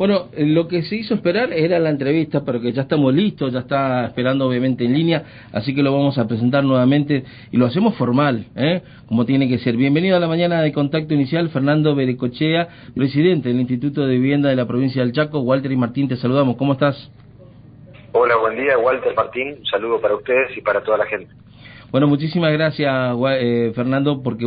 Bueno, lo que se hizo esperar era la entrevista, pero que ya estamos listos, ya está esperando obviamente en línea, así que lo vamos a presentar nuevamente y lo hacemos formal, como tiene que ser. Bienvenido a la mañana de Contacto Inicial, Fernando Berecochea, presidente del Instituto de Vivienda de la provincia del Chaco. Walter y Martín, te saludamos, ¿cómo estás? Hola, buen día, Walter, Martín, un saludo para ustedes y para toda la gente. Bueno, muchísimas gracias, Fernando, porque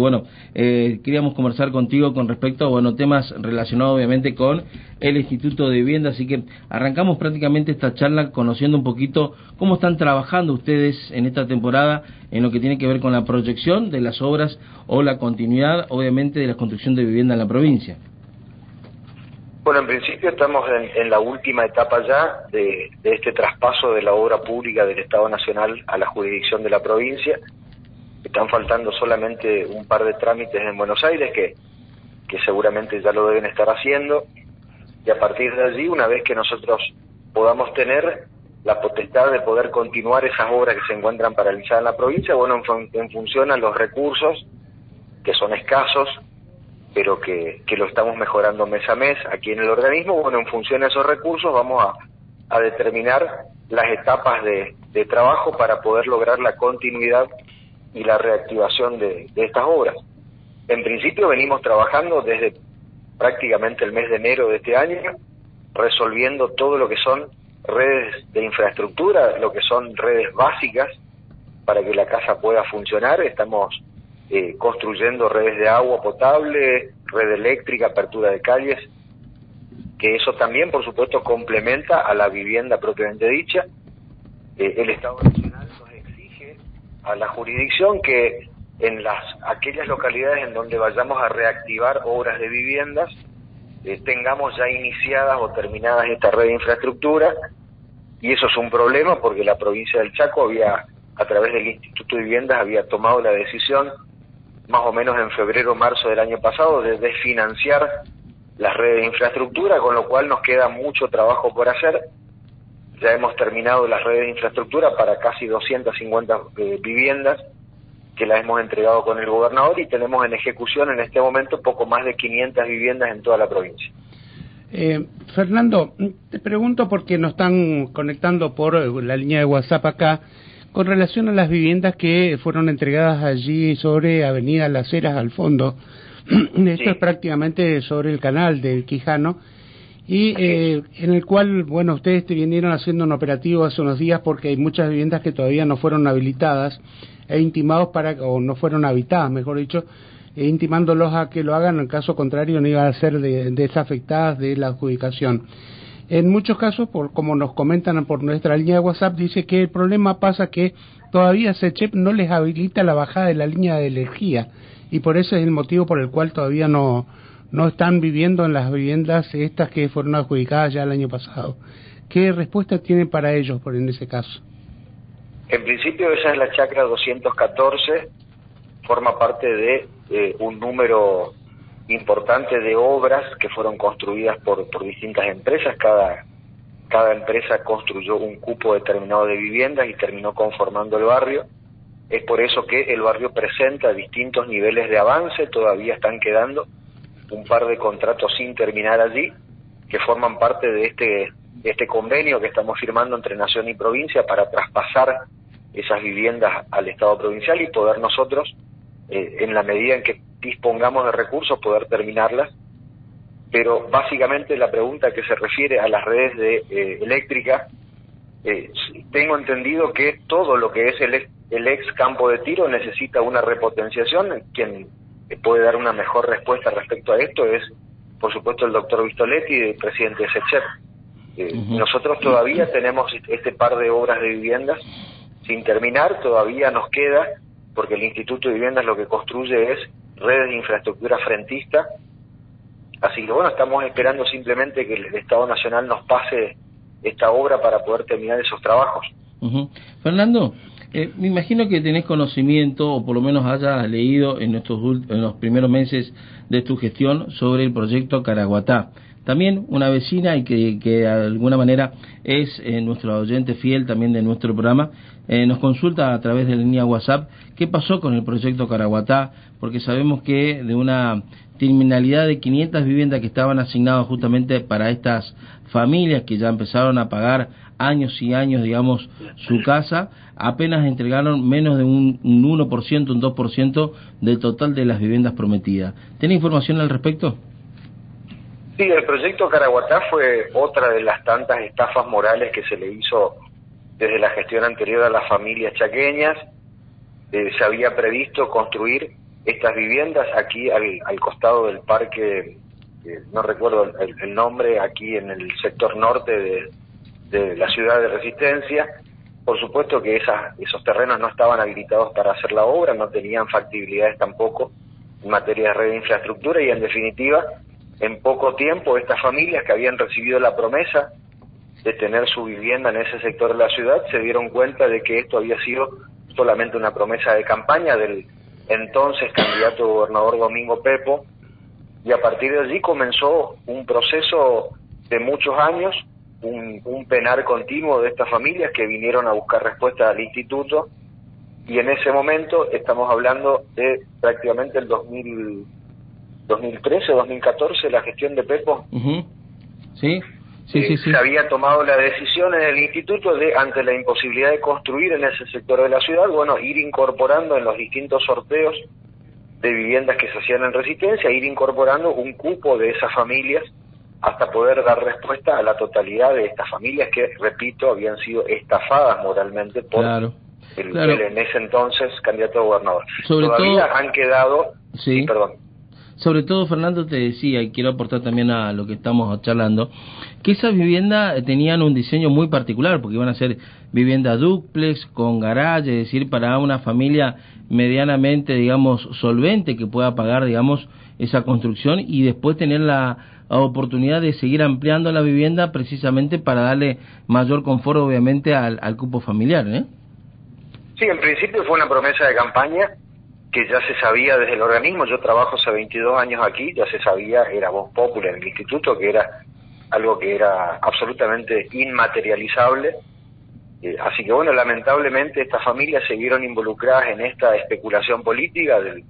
queríamos conversar contigo con respecto a temas relacionados obviamente con el Instituto de Vivienda, así que arrancamos prácticamente esta charla conociendo un poquito cómo están trabajando ustedes en esta temporada en lo que tiene que ver con la proyección de las obras o la continuidad, obviamente, de la construcción de vivienda en la provincia. Bueno, en principio estamos en la última etapa ya de este traspaso de la obra pública del Estado Nacional a la jurisdicción de la provincia. Están faltando solamente un par de trámites en Buenos Aires que seguramente ya lo deben estar haciendo, y a partir de allí, una vez que nosotros podamos tener la potestad de poder continuar esas obras que se encuentran paralizadas en la provincia, en función a los recursos, que son escasos, pero que lo estamos mejorando mes a mes aquí en el organismo, en función a esos recursos vamos a determinar las etapas de trabajo para poder lograr la continuidad y la reactivación de estas obras. En principio venimos trabajando desde prácticamente el mes de enero de este año, resolviendo todo lo que son redes de infraestructura, lo que son redes básicas para que la casa pueda funcionar. Estamos construyendo redes de agua potable, red eléctrica, apertura de calles, que eso también, por supuesto, complementa a la vivienda propiamente dicha. El Estado Nacional nos exige a la jurisdicción que en aquellas localidades en donde vayamos a reactivar obras de viviendas, tengamos ya iniciadas o terminadas esta red de infraestructura, y eso es un problema porque la provincia del Chaco a través del Instituto de Viviendas, había tomado la decisión más o menos en febrero o marzo del año pasado de desfinanciar las redes de infraestructura, con lo cual nos queda mucho trabajo por hacer. Ya hemos terminado las redes de infraestructura para casi 250 viviendas que las hemos entregado con el gobernador, y tenemos en ejecución en este momento poco más de 500 viviendas en toda la provincia. Fernando, te pregunto porque nos están conectando por la línea de WhatsApp acá, con relación a las viviendas que fueron entregadas allí sobre Avenida Las Heras al fondo. Esto es prácticamente sobre el canal del Quijano, y en el cual, ustedes vinieron haciendo un operativo hace unos días porque hay muchas viviendas que todavía no fueron habilitadas intimados o no fueron habitadas, mejor dicho, intimándolos a que lo hagan, en caso contrario no iban a ser desafectadas de la adjudicación. En muchos casos, como nos comentan por nuestra línea de WhatsApp, dice que el problema pasa que todavía SECHEP no les habilita la bajada de la línea de energía, y por eso es el motivo por el cual todavía no están viviendo en las viviendas estas que fueron adjudicadas ya el año pasado. ¿Qué respuesta tienen para ellos en ese caso? En principio esa es la chacra 214, forma parte de un número importante de obras que fueron construidas por distintas empresas. Cada empresa construyó un cupo determinado de viviendas y terminó conformando el barrio. Es por eso que el barrio presenta distintos niveles de avance. Todavía están quedando un par de contratos sin terminar allí, que forman parte de este convenio que estamos firmando entre Nación y provincia para traspasar esas viviendas al Estado provincial y poder nosotros, en la medida en que dispongamos de recursos, poder terminarlas. Pero básicamente la pregunta que se refiere a las redes eléctricas, tengo entendido que todo lo que es el ex campo de tiro necesita una repotenciación. Quien puede dar una mejor respuesta respecto a esto es, por supuesto, el doctor Vistoletti, el presidente de SECHEP. Nosotros todavía tenemos este par de obras de viviendas sin terminar, todavía nos queda, porque el Instituto de Viviendas lo que construye es redes de infraestructura frentista. Así que estamos esperando simplemente que el Estado Nacional nos pase esta obra para poder terminar esos trabajos. Fernando, me imagino que tenés conocimiento, o por lo menos hayas leído en los primeros meses de tu gestión sobre el proyecto Caraguatá, también una vecina y que de alguna manera es nuestro oyente fiel también de nuestro programa, nos consulta a través de la línea WhatsApp qué pasó con el proyecto Caraguatá, porque sabemos que de una terminalidad de 500 viviendas que estaban asignadas justamente para estas familias que ya empezaron a pagar años y años, digamos, su casa, apenas entregaron menos de un 1%, un 2% del total de las viviendas prometidas. ¿Tiene información al respecto? Sí, el proyecto Caraguatá fue otra de las tantas estafas morales que se le hizo desde la gestión anterior a las familias chaqueñas. Se había previsto construir estas viviendas aquí al costado del parque, no recuerdo el nombre, aquí en el sector norte de la ciudad de Resistencia. Por supuesto que esos terrenos no estaban habilitados para hacer la obra, no tenían factibilidades tampoco en materia de red de infraestructura y en definitiva, en poco tiempo estas familias que habían recibido la promesa de tener su vivienda en ese sector de la ciudad se dieron cuenta de que esto había sido solamente una promesa de campaña del entonces candidato gobernador Domingo Pepo, y a partir de allí comenzó un proceso de muchos años, un penar continuo de estas familias que vinieron a buscar respuestas al instituto, y en ese momento estamos hablando de prácticamente el 2013, 2014, la gestión de Pepo. Sí. Se había tomado la decisión en el instituto de, ante la imposibilidad de construir en ese sector de la ciudad, bueno, ir incorporando en los distintos sorteos de viviendas que se hacían en Resistencia, ir incorporando un cupo de esas familias hasta poder dar respuesta a la totalidad de estas familias que, repito, habían sido estafadas moralmente por el en ese entonces candidato a gobernador. Todavía han quedado... Sí, perdón. Sobre todo, Fernando, te decía, y quiero aportar también a lo que estamos charlando, que esas viviendas tenían un diseño muy particular, porque iban a ser viviendas dúplex, con garaje, es decir, para una familia medianamente, digamos, solvente, que pueda pagar, digamos, esa construcción, y después tener la oportunidad de seguir ampliando la vivienda precisamente para darle mayor confort, obviamente, al cupo familiar, ¿eh? Sí, en principio fue una promesa de campaña que ya se sabía desde el organismo. Yo trabajo hace 22 años aquí, ya se sabía, era voz popular en el instituto, que era algo que era absolutamente inmaterializable. Así que bueno, lamentablemente estas familias se vieron involucradas en esta especulación política del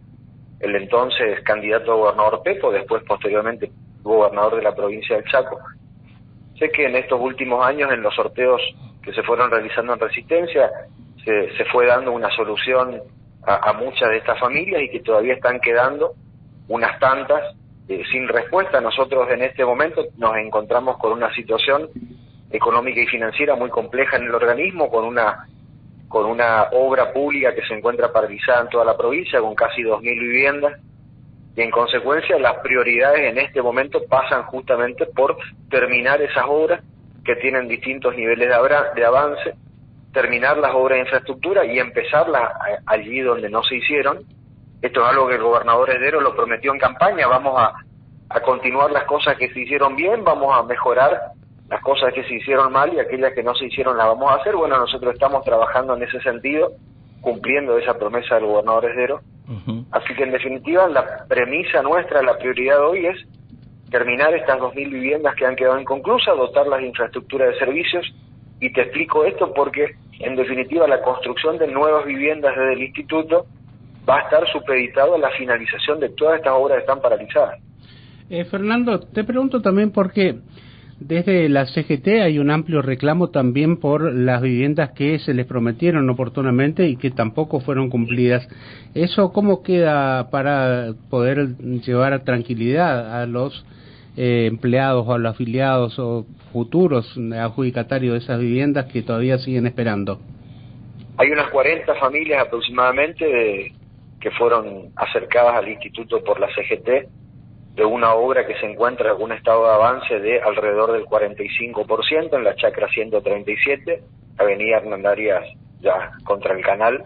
el entonces candidato a gobernador Pepo, después posteriormente gobernador de la provincia del Chaco. Sé que en estos últimos años, en los sorteos que se fueron realizando en Resistencia, se fue dando una solución a muchas de estas familias y que todavía están quedando unas tantas sin respuesta. Nosotros en este momento nos encontramos con una situación económica y financiera muy compleja en el organismo, con una obra pública que se encuentra paralizada en toda la provincia, con casi 2.000 viviendas, y en consecuencia las prioridades en este momento pasan justamente por terminar esas obras que tienen distintos niveles de avance, terminar las obras de infraestructura y empezarlas allí donde no se hicieron. Esto es algo que el gobernador Heredero lo prometió en campaña: vamos a continuar las cosas que se hicieron bien, vamos a mejorar las cosas que se hicieron mal y aquellas que no se hicieron las vamos a hacer. Bueno, nosotros estamos trabajando en ese sentido, cumpliendo esa promesa del gobernador Heredero. Así que en definitiva la premisa nuestra, la prioridad hoy es terminar estas 2.000 viviendas que han quedado inconclusas, dotarlas de infraestructura de servicios. Y te explico esto porque en definitiva la construcción de nuevas viviendas desde el instituto va a estar supeditado a la finalización de todas estas obras que están paralizadas. Fernando, te pregunto también porque desde la CGT hay un amplio reclamo también por las viviendas que se les prometieron oportunamente y que tampoco fueron cumplidas. ¿Eso cómo queda para poder llevar tranquilidad a los empleados o a los afiliados o futuros adjudicatarios de esas viviendas que todavía siguen esperando? Hay unas 40 familias aproximadamente que fueron acercadas al instituto por la CGT de una obra que se encuentra en un estado de avance de alrededor del 45% en la chacra 137, avenida Hernán Arias, ya contra el canal.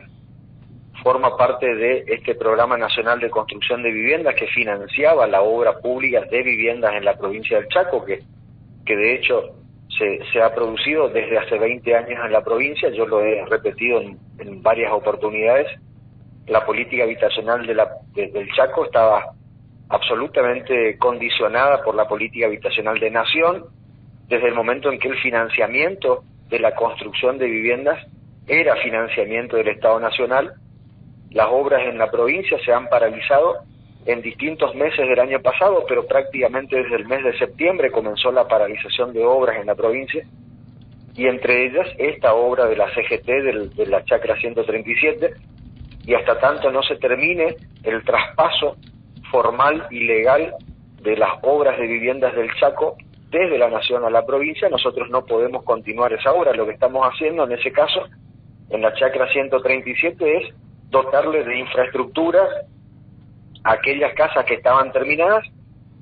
Forma parte de este programa nacional de construcción de viviendas que financiaba la obra pública de viviendas en la provincia del Chaco, que de hecho se ha producido desde hace 20 años en la provincia. Yo lo he repetido en varias oportunidades. La política habitacional del Chaco estaba absolutamente condicionada por la política habitacional de Nación, desde el momento en que el financiamiento de la construcción de viviendas era financiamiento del Estado Nacional. Las obras en la provincia se han paralizado en distintos meses del año pasado, pero prácticamente desde el mes de septiembre comenzó la paralización de obras en la provincia, y entre ellas esta obra de la CGT de la Chacra 137, y hasta tanto no se termine el traspaso formal y legal de las obras de viviendas del Chaco desde la Nación a la provincia, nosotros no podemos continuar esa obra. Lo que estamos haciendo en ese caso, en la Chacra 137, es dotarle de infraestructuras a aquellas casas que estaban terminadas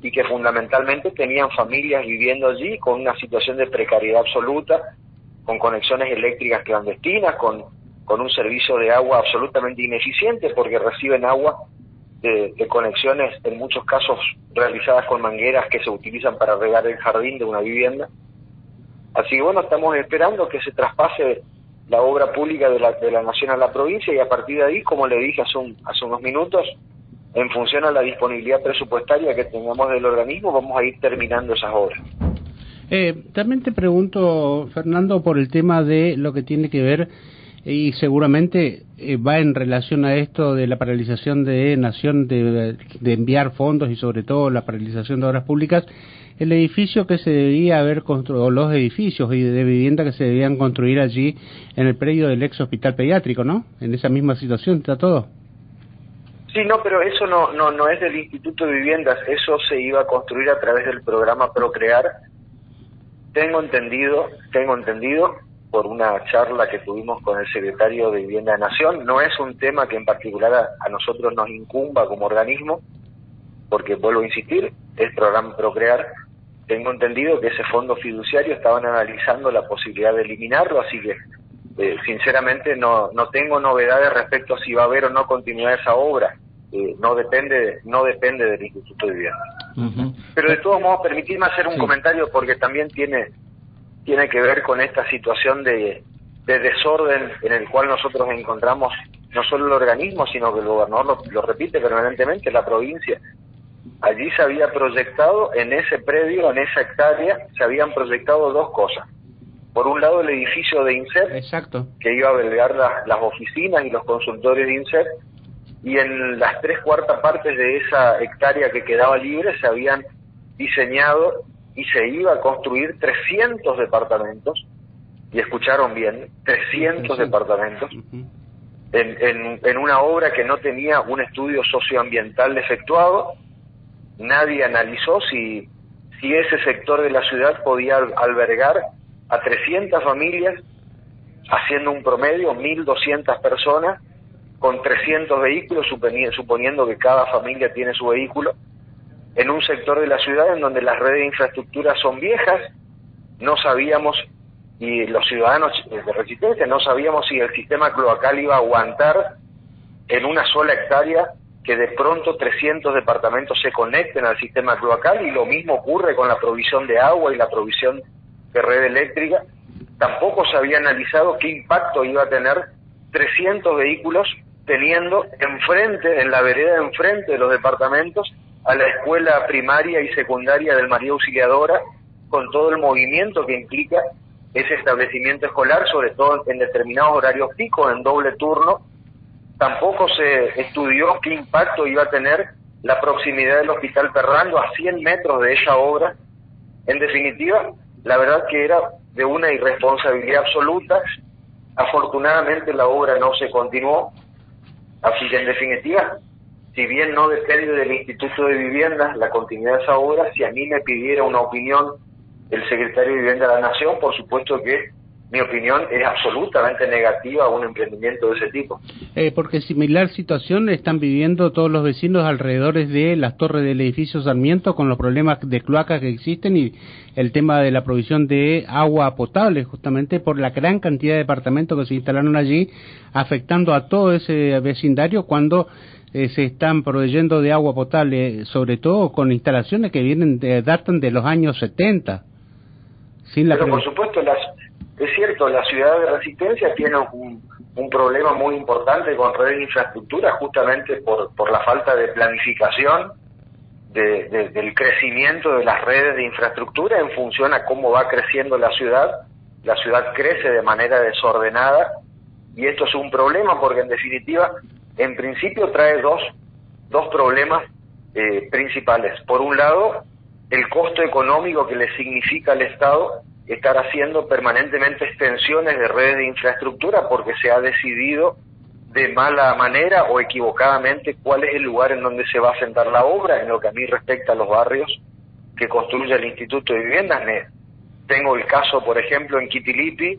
y que fundamentalmente tenían familias viviendo allí con una situación de precariedad absoluta, con conexiones eléctricas clandestinas, con un servicio de agua absolutamente ineficiente, porque reciben agua de conexiones en muchos casos realizadas con mangueras que se utilizan para regar el jardín de una vivienda. Así que bueno, estamos esperando que se traspase la obra pública de la Nación a la provincia, y a partir de ahí, como le dije hace unos minutos, en función a la disponibilidad presupuestaria que tengamos del organismo, vamos a ir terminando esas obras. También te pregunto, Fernando, por el tema de lo que tiene que ver, y seguramente va en relación a esto de la paralización de Nación de enviar fondos, y sobre todo la paralización de obras públicas, el edificio que se debía haber construido, los edificios y de vivienda que se debían construir allí en el predio del ex hospital pediátrico, ¿no? En esa misma situación está todo. Sí, no, pero eso no es del Instituto de Viviendas, eso se iba a construir a través del programa Procrear. Tengo entendido, por una charla que tuvimos con el secretario de Vivienda de Nación, no es un tema que en particular a nosotros nos incumba como organismo, porque vuelvo a insistir, es programa Procrear. Tengo entendido que ese fondo fiduciario estaban analizando la posibilidad de eliminarlo, así que sinceramente no tengo novedades respecto a si va a haber o no continuidad de esa obra. No depende del Instituto de Vivienda. Uh-huh. Pero de todos modos, permitirme hacer un comentario, porque también tiene que ver con esta situación de desorden en el cual nosotros encontramos no solo el organismo, sino que el gobernador lo repite permanentemente, la provincia. Allí se había proyectado, en ese predio, en esa hectárea, se habían proyectado dos cosas. Por un lado, el edificio de INSEP, exacto, que iba a albergar las oficinas y los consultorios de INSEP, y en las 3/4 partes de esa hectárea que quedaba libre se habían diseñado y se iba a construir 300 departamentos, y escucharon bien, 300 departamentos, en una obra que no tenía un estudio socioambiental efectuado. Nadie analizó si ese sector de la ciudad podía albergar a 300 familias, haciendo un promedio 1.200 personas, con 300 vehículos, suponiendo que cada familia tiene su vehículo, en un sector de la ciudad en donde las redes de infraestructura son viejas. No sabíamos, y los ciudadanos de Resistencia no sabíamos si el sistema cloacal iba a aguantar en una sola hectárea que de pronto 300 departamentos se conecten al sistema cloacal, y lo mismo ocurre con la provisión de agua y la provisión de red eléctrica. Tampoco se había analizado qué impacto iba a tener 300 vehículos teniendo enfrente, en la vereda de enfrente de los departamentos, a la escuela primaria y secundaria del María Auxiliadora, con todo el movimiento que implica ese establecimiento escolar, sobre todo en determinados horarios picos, en doble turno. Tampoco se estudió qué impacto iba a tener la proximidad del Hospital Perrando, a 100 metros de esa obra. En definitiva, la verdad que era de una irresponsabilidad absoluta. Afortunadamente la obra no se continuó, así que en definitiva, si bien no depende del Instituto de Viviendas la continuidad de esa obra, si a mí me pidiera una opinión el secretario de Vivienda de la Nación, por supuesto que mi opinión es absolutamente negativa a un emprendimiento de ese tipo. Porque similar situación están viviendo todos los vecinos alrededores de las torres del edificio Sarmiento, con los problemas de cloacas que existen y el tema de la provisión de agua potable, justamente por la gran cantidad de departamentos que se instalaron allí, afectando a todo ese vecindario cuando se están proveyendo de agua potable, sobre todo con instalaciones que datan de los años 70. Pero por supuesto, es cierto, la ciudad de Resistencia tiene un problema muy importante con redes de infraestructura, justamente por la falta de planificación del crecimiento de las redes de infraestructura en función a cómo va creciendo la ciudad. La ciudad crece de manera desordenada y esto es un problema porque en definitiva, en principio trae dos problemas principales. Por un lado, el costo económico que le significa al Estado estar haciendo permanentemente extensiones de redes de infraestructura porque se ha decidido de mala manera o equivocadamente cuál es el lugar en donde se va a sentar la obra. En lo que a mí respecta a los barrios que construye el Instituto de Viviendas, tengo el caso, por ejemplo, en Quitilipi,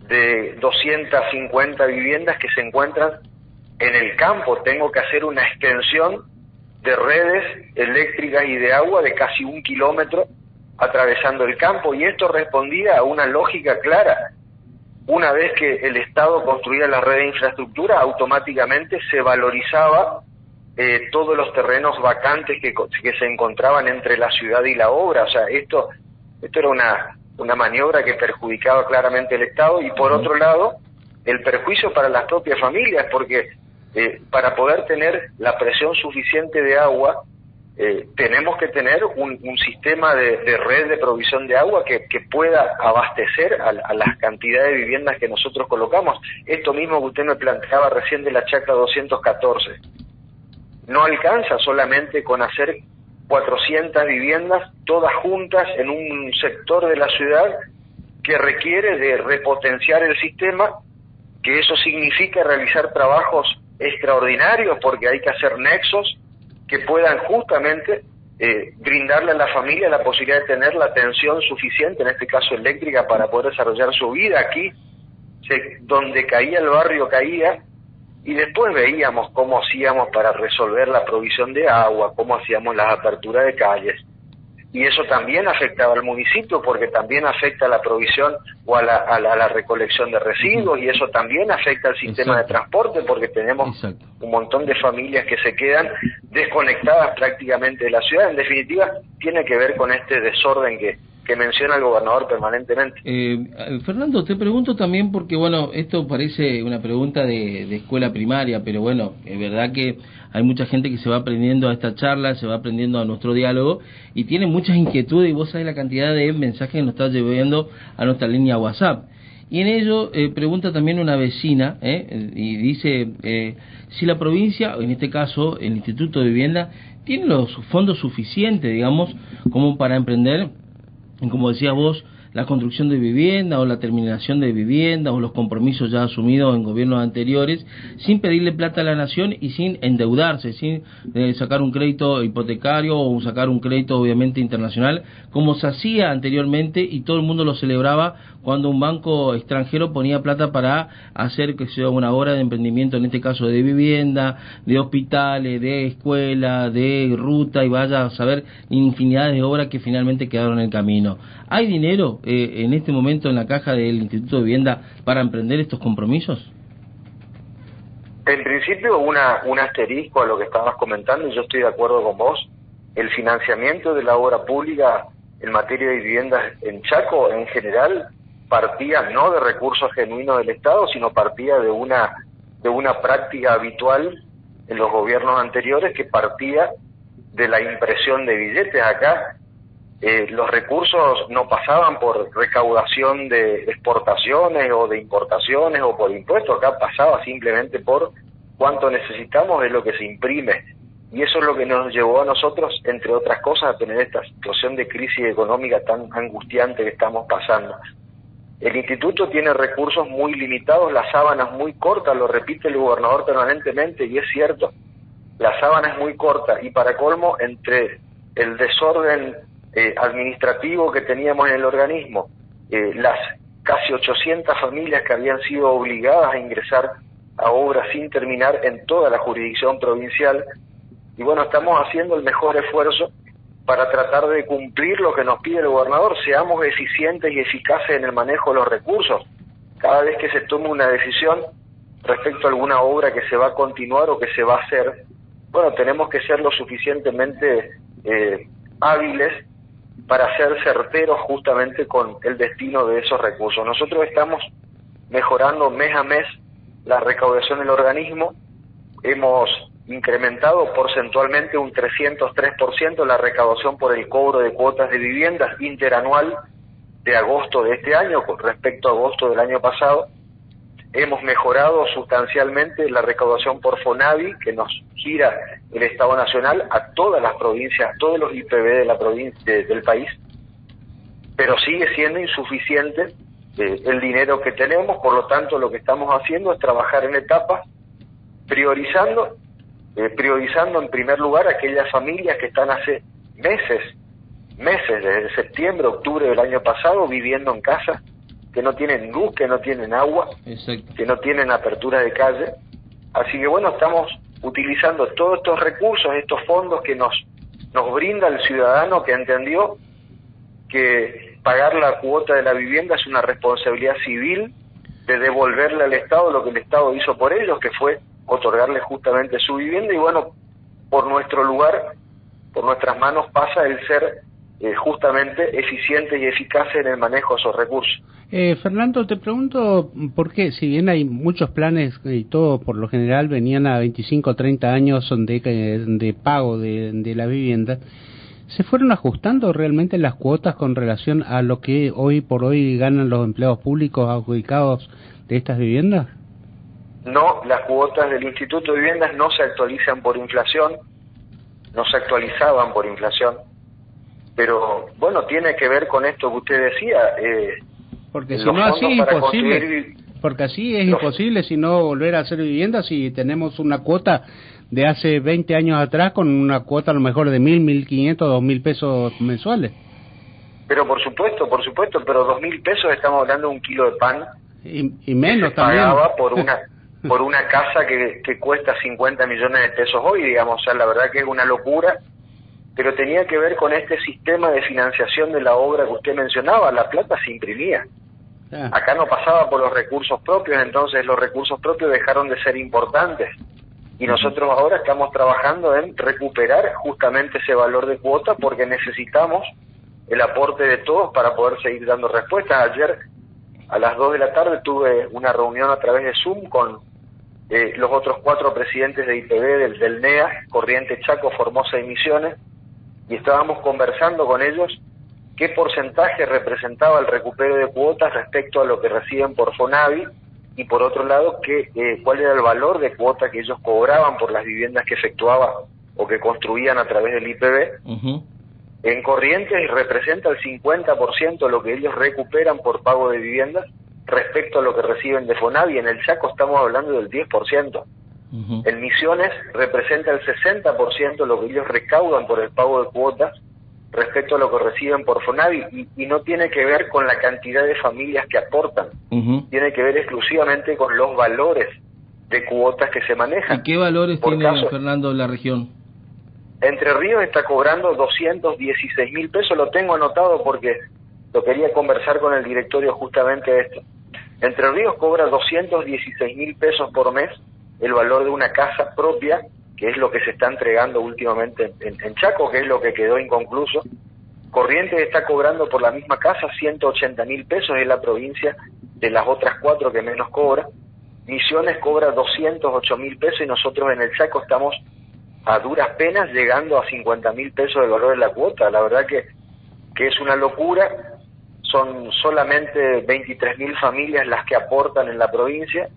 de 250 viviendas que se encuentran en el campo. Tengo que hacer una extensión de redes eléctricas y de agua de casi 1 kilómetro atravesando el campo, y esto respondía a una lógica clara. Una vez que el Estado construía la red de infraestructura, automáticamente se valorizaba todos los terrenos vacantes que se encontraban entre la ciudad y la obra. O sea, esto era una maniobra que perjudicaba claramente al Estado, y por otro lado, el perjuicio para las propias familias, porque para poder tener la presión suficiente de agua, tenemos que tener un sistema de red de provisión de agua que pueda abastecer a las cantidades de viviendas que nosotros colocamos. Esto mismo que usted me planteaba recién de la chacra 214, no alcanza solamente con hacer 400 viviendas todas juntas en un sector de la ciudad que requiere de repotenciar el sistema, que eso significa realizar trabajos extraordinarios porque hay que hacer nexos que puedan justamente brindarle a la familia la posibilidad de tener la atención suficiente, en este caso eléctrica, para poder desarrollar su vida. Aquí, donde caía el barrio, caía, y después veíamos cómo hacíamos para resolver la provisión de agua, cómo hacíamos las aperturas de calles. Y eso también afectaba al municipio porque también afecta a la provisión o a la recolección de residuos, y eso también afecta al sistema de transporte porque tenemos un montón de familias que se quedan desconectadas prácticamente de la ciudad. En definitiva, tiene que ver con este desorden que menciona el gobernador permanentemente. Fernando, te pregunto también porque, bueno, esto parece una pregunta de escuela primaria, pero bueno, es verdad que hay mucha gente que se va aprendiendo a esta charla, se va aprendiendo a nuestro diálogo y tiene muchas inquietudes, y vos sabés la cantidad de mensajes que nos está llevando a nuestra línea WhatsApp. Y en ello pregunta también una vecina, y dice, si la provincia, en este caso el Instituto de Vivienda, tiene los fondos suficientes, digamos, como para emprender, como decías vos, la construcción de vivienda o la terminación de vivienda o los compromisos ya asumidos en gobiernos anteriores, sin pedirle plata a la nación y sin endeudarse, sin sacar un crédito hipotecario o sacar un crédito obviamente internacional, como se hacía anteriormente, y todo el mundo lo celebraba cuando un banco extranjero ponía plata para hacer que sea una obra de emprendimiento, en este caso de vivienda, de hospitales, de escuela, de ruta, y vaya a saber infinidad de obras que finalmente quedaron en el camino. ¿Hay dinero en este momento en la caja del Instituto de Vivienda para emprender estos compromisos? En principio, un asterisco a lo que estabas comentando, y yo estoy de acuerdo con vos. El financiamiento de la obra pública en materia de viviendas en Chaco, en general, partía no de recursos genuinos del Estado, sino partía de una práctica habitual en los gobiernos anteriores, que partía de la impresión de billetes. Acá los recursos no pasaban por recaudación de exportaciones o de importaciones o por impuestos. Acá pasaba simplemente por cuánto necesitamos de lo que se imprime, y eso es lo que nos llevó a nosotros, entre otras cosas, a tener esta situación de crisis económica tan angustiante que estamos pasando. El instituto tiene recursos muy limitados, la sábana es muy corta, lo repite el gobernador permanentemente, y es cierto, la sábana es muy corta, y para colmo, entre el desorden administrativo que teníamos en el organismo, las casi 800 familias que habían sido obligadas a ingresar a obras sin terminar en toda la jurisdicción provincial, y bueno, estamos haciendo el mejor esfuerzo para tratar de cumplir lo que nos pide el gobernador. Seamos eficientes y eficaces en el manejo de los recursos. Cada vez que se tome una decisión respecto a alguna obra que se va a continuar o que se va a hacer, bueno, tenemos que ser lo suficientemente hábiles para ser certeros justamente con el destino de esos recursos. Nosotros estamos mejorando mes a mes la recaudación del organismo. Hemos incrementado porcentualmente un 303% la recaudación por el cobro de cuotas de viviendas interanual de agosto de este año con respecto a agosto del año pasado. Hemos mejorado sustancialmente la recaudación por FONAVI, que nos gira el Estado Nacional a todas las provincias, a todos los IPB de la provincia del país, pero sigue siendo insuficiente el dinero que tenemos. Por lo tanto, lo que estamos haciendo es trabajar en etapas, priorizando en primer lugar aquellas familias que están hace meses, desde septiembre, octubre del año pasado, viviendo en casa, que no tienen luz, que no tienen agua, Exacto. que no tienen apertura de calle. Así que bueno, estamos utilizando todos estos recursos, estos fondos que nos brinda el ciudadano que entendió que pagar la cuota de la vivienda es una responsabilidad civil de devolverle al Estado lo que el Estado hizo por ellos, que fue otorgarle justamente su vivienda. Y bueno, por nuestro lugar, por nuestras manos pasa el ser justamente eficientes y eficaces en el manejo de esos recursos. Fernando, te pregunto por qué, si bien hay muchos planes y todo, por lo general venían a 25 o 30 años de pago de la vivienda, ¿se fueron ajustando realmente las cuotas con relación a lo que hoy por hoy ganan los empleados públicos adjudicados de estas viviendas? No, las cuotas del Instituto de Viviendas no se actualizan por inflación, no se actualizaban por inflación, pero bueno, tiene que ver con esto que usted decía. Porque si no así es imposible, porque así es imposible si no volver a hacer viviendas si tenemos una cuota de hace 20 años atrás con una cuota a lo mejor de 1.000, 1.500, 2.000 pesos mensuales. Pero por supuesto, pero 2.000 pesos estamos hablando de un kilo de pan y menos que se también. Pagaba por una casa que cuesta 50 millones de pesos hoy, digamos. O sea, la verdad que es una locura, pero tenía que ver con este sistema de financiación de la obra que usted mencionaba. La plata se imprimía. Acá no pasaba por los recursos propios, entonces los recursos propios dejaron de ser importantes. Y nosotros ahora estamos trabajando en recuperar justamente ese valor de cuota porque necesitamos el aporte de todos para poder seguir dando respuestas. Ayer a las 2 de la tarde tuve una reunión a través de Zoom con los otros 4 presidentes de IPB del NEA, Corrientes, Chaco, Formosa y Misiones, y estábamos conversando con ellos qué porcentaje representaba el recupero de cuotas respecto a lo que reciben por FONAVI, y por otro lado, cuál era el valor de cuota que ellos cobraban por las viviendas que efectuaban o que construían a través del IPB. En Corrientes representa el 50% lo que ellos recuperan por pago de viviendas respecto a lo que reciben de FONAVI. En el Chaco estamos hablando del 10%. En Misiones representa el 60% lo que ellos recaudan por el pago de cuotas respecto a lo que reciben por FONAVI, y no tiene que ver con la cantidad de familias que aportan, tiene que ver exclusivamente con los valores de cuotas que se manejan. ¿Y qué valores tiene, Fernando, la región? Entre Ríos está cobrando 216.000 pesos, lo tengo anotado porque lo quería conversar con el directorio justamente de esto. Entre Ríos cobra 216.000 pesos por mes el valor de una casa propia, que es lo que se está entregando últimamente en Chaco, que es lo que quedó inconcluso. Corrientes está cobrando por la misma casa 180.000 pesos, es la provincia de las otras 4 que menos cobra. Misiones cobra 208.000 pesos y nosotros en el Chaco estamos a duras penas llegando a 50.000 pesos del valor de la cuota. La verdad que es una locura. Son solamente 23.000 familias las que aportan en la provincia.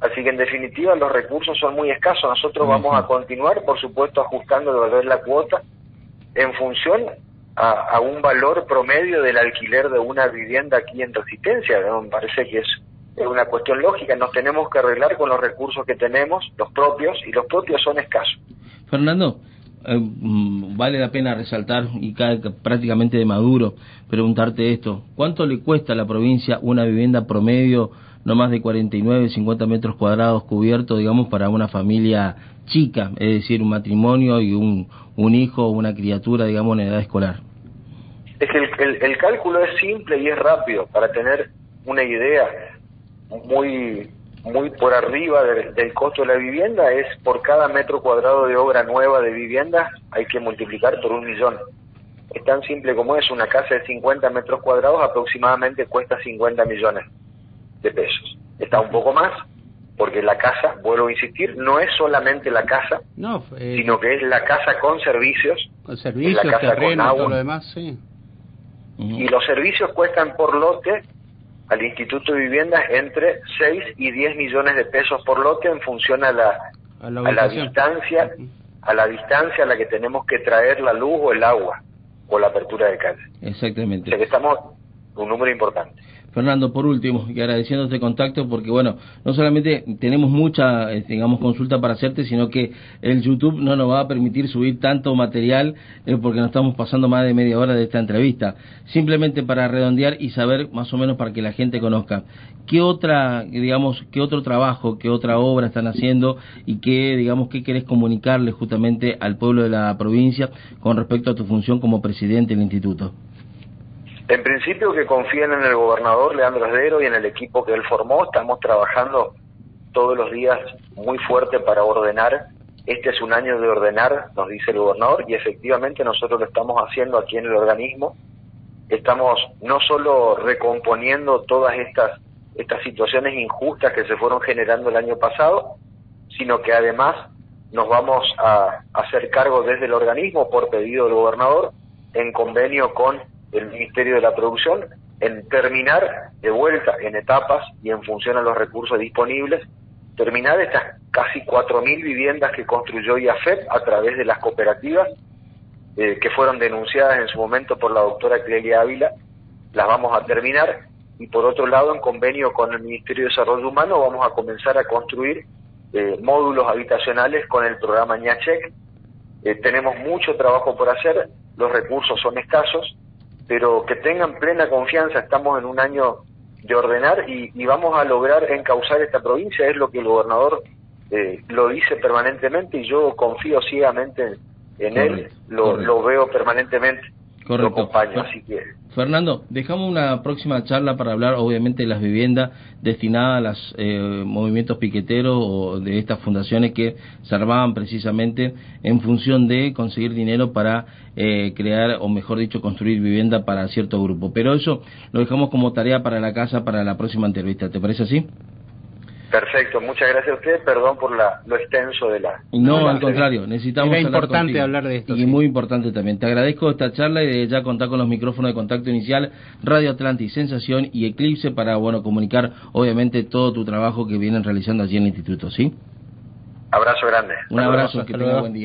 Así que en definitiva los recursos son muy escasos. Nosotros vamos a continuar, por supuesto, ajustando el valor de la cuota en función a un valor promedio del alquiler de una vivienda aquí en Resistencia. Me parece que es una cuestión lógica. Nos tenemos que arreglar con los recursos que tenemos, los propios, y los propios son escasos. Fernando, vale la pena resaltar, y cae prácticamente de maduro, preguntarte esto: ¿cuánto le cuesta a la provincia una vivienda promedio, no más de 49, 50 metros cuadrados cubierto, digamos, para una familia chica, es decir, un matrimonio y un hijo o una criatura, digamos, en edad escolar? Es que el cálculo es simple y es rápido. Para tener una idea muy por arriba del costo de la vivienda, es por cada metro cuadrado de obra nueva de vivienda hay que multiplicar por 1 millón. Es tan simple como es. Una casa de 50 metros cuadrados aproximadamente cuesta 50 millones de pesos. Está un poco más, porque la casa, vuelvo a insistir, no es solamente la casa, sino que es la casa con servicios, servicios, la casa terreno, con agua, todo lo demás, sí. Y los servicios cuestan por lote al Instituto de Viviendas entre 6 y 10 millones de pesos por lote en función a la distancia a la que tenemos que traer la luz o el agua o la apertura de calle. Exactamente. O sea que estamos un número importante. Fernando, por último, y agradeciendo este contacto, porque bueno, no solamente tenemos mucha, digamos, consulta para hacerte, sino que el YouTube no nos va a permitir subir tanto material, porque nos estamos pasando más de media hora de esta entrevista. Simplemente para redondear y saber, más o menos para que la gente conozca, qué otro trabajo, qué otra obra están haciendo y qué querés comunicarle justamente al pueblo de la provincia con respecto a tu función como presidente del instituto. En principio que confíen en el gobernador Leandro Esdero y en el equipo que él formó. Estamos trabajando todos los días muy fuerte para ordenar. Este es un año de ordenar, nos dice el gobernador, y efectivamente nosotros lo estamos haciendo aquí en el organismo. Estamos no solo recomponiendo todas estas situaciones injustas que se fueron generando el año pasado, sino que además nos vamos a hacer cargo desde el organismo, por pedido del gobernador, en convenio con el Ministerio de la Producción, en terminar de vuelta en etapas y en función a los recursos disponibles, terminar estas casi 4.000 viviendas que construyó IAFEP a través de las cooperativas, que fueron denunciadas en su momento por la doctora Clelia Ávila. Las vamos a terminar, y por otro lado, en convenio con el Ministerio de Desarrollo Humano, vamos a comenzar a construir módulos habitacionales con el programa Ñachec. Tenemos mucho trabajo por hacer, los recursos son escasos, pero que tengan plena confianza. Estamos en un año de ordenar y vamos a lograr encauzar esta provincia. Es lo que el gobernador lo dice permanentemente, y yo confío ciegamente en él, lo veo permanentemente, lo acompaño, así que... Fernando, dejamos una próxima charla para hablar obviamente de las viviendas destinadas a los movimientos piqueteros o de estas fundaciones que se armaban precisamente en función de conseguir dinero para crear, o mejor dicho, construir vivienda para cierto grupo. Pero eso lo dejamos como tarea para la casa, para la próxima entrevista. ¿Te parece así? Perfecto, muchas gracias a usted, perdón por lo extenso de la... No, al contrario, necesitamos hablar importante contigo. Hablar de esto. Y sí, muy importante también. Te agradezco esta charla y de ya contar con los micrófonos de contacto inicial, Radio Atlantis, Sensación y Eclipse para, comunicar obviamente todo tu trabajo que vienen realizando allí en el instituto, ¿sí? Abrazo grande. Un abrazo, que tenga buen día.